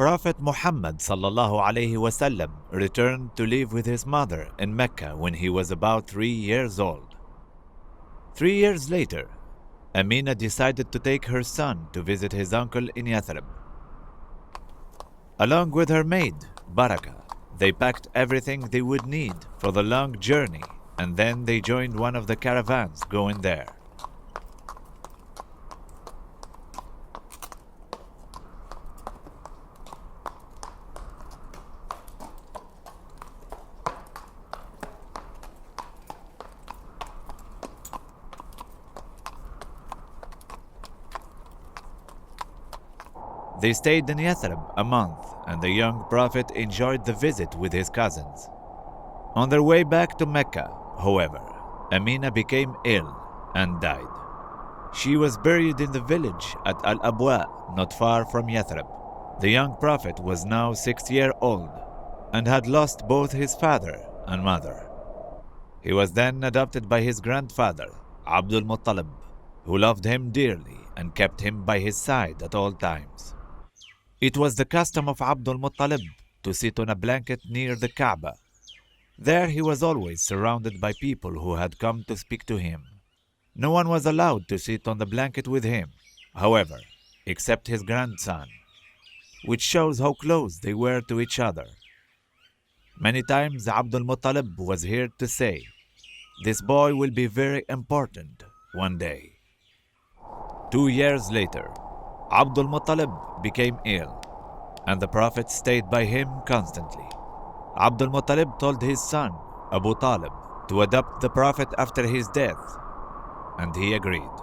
Prophet Muhammad ﷺ returned to live with his mother in Mecca when he was about 3 years old. 3 years later, Amina decided to take her son to visit his uncle in Yathrib. Along with her maid, Baraka, they packed everything they would need for the long journey, and then they joined one of the caravans going there. They stayed in Yathrib a month, and the young prophet enjoyed the visit with his cousins. On their way back to Mecca, however, Amina became ill and died. She was buried in the village at Al-Abwa, not far from Yathrib. The young prophet was now 6 years old and had lost both his father and mother. He was then adopted by his grandfather, Abdul Muttalib, who loved him dearly and kept him by his side at all times. It was the custom of Abdul Muttalib to sit on a blanket near the Kaaba. There he was always surrounded by people who had come to speak to him. No one was allowed to sit on the blanket with him, however, except his grandson, which shows how close they were to each other. Many times Abdul Muttalib was heard to say, "This boy will be very important one day." 2 years later, Abdul Muttalib became ill, and the Prophet stayed by him constantly. Abdul Muttalib told his son, Abu Talib, to adopt the Prophet after his death, and he agreed.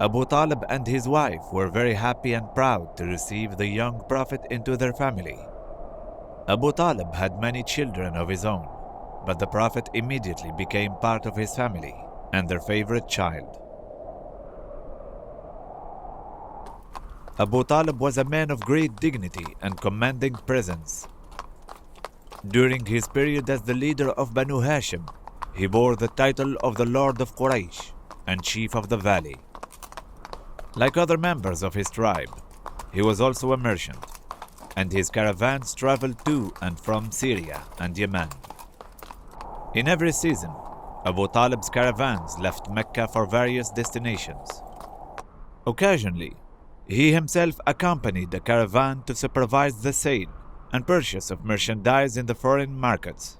Abu Talib and his wife were very happy and proud to receive the young Prophet into their family. Abu Talib had many children of his own, but the Prophet immediately became part of his family and their favorite child. Abu Talib was a man of great dignity and commanding presence. During his period as the leader of Banu Hashim, he bore the title of the Lord of Quraysh and Chief of the Valley. Like other members of his tribe, he was also a merchant, and his caravans traveled to and from Syria and Yemen. In every season, Abu Talib's caravans left Mecca for various destinations. Occasionally, he himself accompanied the caravan to supervise the sale and purchase of merchandise in the foreign markets.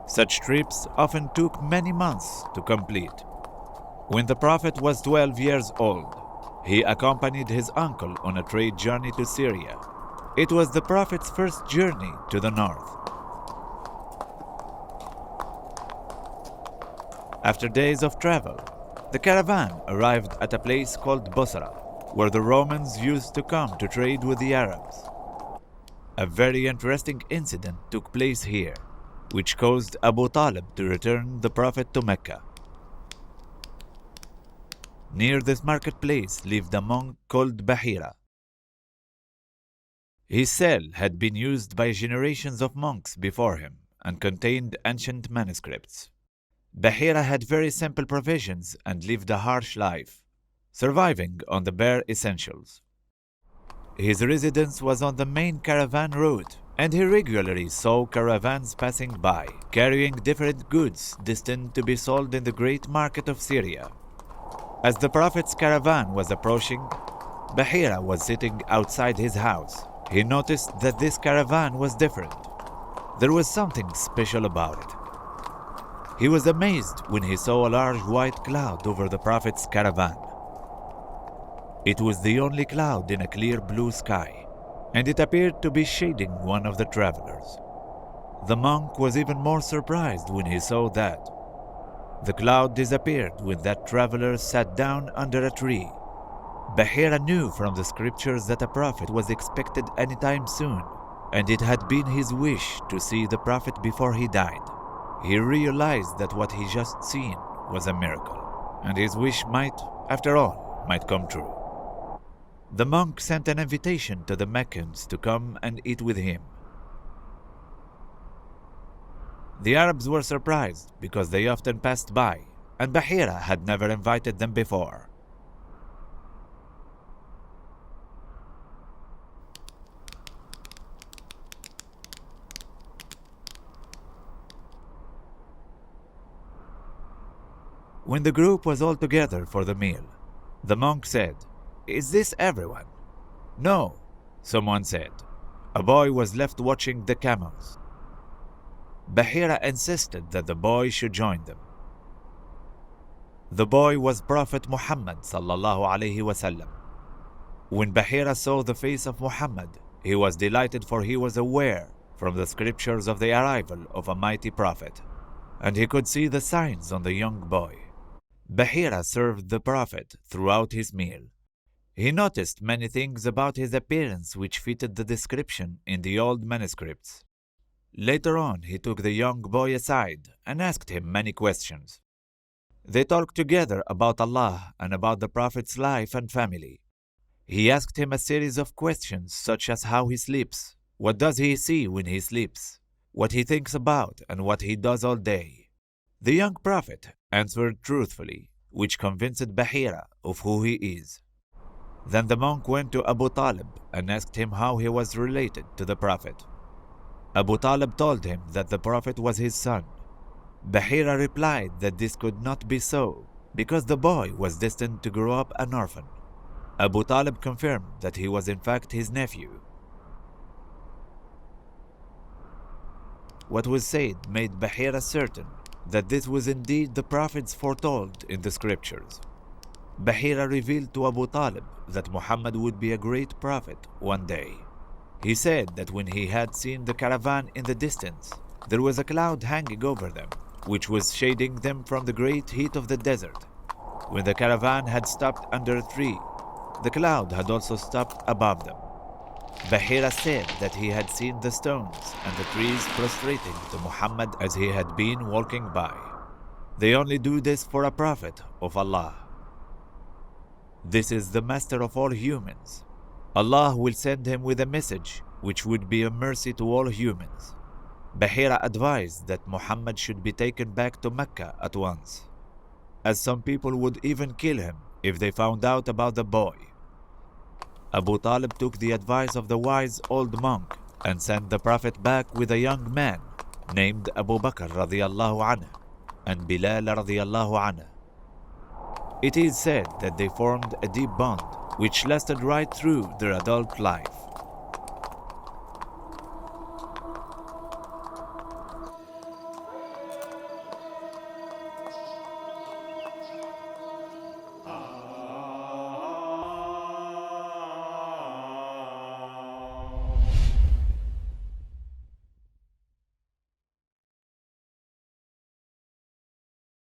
Such trips often took many months to complete. When the Prophet was 12 years old, he accompanied his uncle on a trade journey to Syria. It was the Prophet's first journey to the north. After days of travel, the caravan arrived at a place called Basra, where the Romans used to come to trade with the Arabs. A very interesting incident took place here, which caused Abu Talib to return the Prophet to Mecca. Near this marketplace lived a monk called Bahira. His cell had been used by generations of monks before him and contained ancient manuscripts. Bahira had very simple provisions and lived a harsh life, surviving on the bare essentials. His residence was on the main caravan route, and he regularly saw caravans passing by, carrying different goods destined to be sold in the great market of Syria. As the Prophet's caravan was approaching, Bahira was sitting outside his house. He noticed that this caravan was different. There was something special about it. He was amazed when he saw a large white cloud over the Prophet's caravan. It was the only cloud in a clear blue sky, and it appeared to be shading one of the travelers. The monk was even more surprised when he saw that. The cloud disappeared when that traveler sat down under a tree. Bahira knew from the scriptures that a prophet was expected anytime soon, and it had been his wish to see the Prophet before he died. He realized that what he just seen was a miracle, and his wish might, after all, might come true. The monk sent an invitation to the Meccans to come and eat with him. The Arabs were surprised because they often passed by, and Bahira had never invited them before. When the group was all together for the meal, the monk said, "Is this everyone?" "No," someone said. "A boy was left watching the camels." Bahira insisted that the boy should join them. The boy was Prophet Muhammad sallallahu alaihi wasallam. When Bahira saw the face of Muhammad, he was delighted, for he was aware from the scriptures of the arrival of a mighty prophet, and he could see the signs on the young boy. Bahira served the prophet throughout his meal. He noticed many things about his appearance which fitted the description in the old manuscripts. Later on, he took the young boy aside and asked him many questions. They talked together about Allah and about the Prophet's life and family. He asked him a series of questions such as how he sleeps, what does he see when he sleeps, what he thinks about, and what he does all day. The young Prophet answered truthfully, which convinced Bahira of who he is. Then the monk went to Abu Talib and asked him how he was related to the Prophet. Abu Talib told him that the Prophet was his son. Bahira replied that this could not be so, because the boy was destined to grow up an orphan. Abu Talib confirmed that he was in fact his nephew. What was said made Bahira certain that this was indeed the prophets foretold in the scriptures. Bahira revealed to Abu Talib that Muhammad would be a great prophet one day. He said that when he had seen the caravan in the distance, there was a cloud hanging over them, which was shading them from the great heat of the desert. When the caravan had stopped under a tree, the cloud had also stopped above them. Bahira said that he had seen the stones and the trees prostrating to Muhammad as he had been walking by. They only do this for a prophet of Allah. This is the master of all humans. Allah will send him with a message which would be a mercy to all humans. Bahira advised that Muhammad should be taken back to Mecca at once, as some people would even kill him if they found out about the boy. Abu Talib took the advice of the wise old monk and sent the Prophet back with a young man named Abu Bakr radiallahu anhu and Bilal radiallahu anhu. It is said that they formed a deep bond which lasted right through their adult life.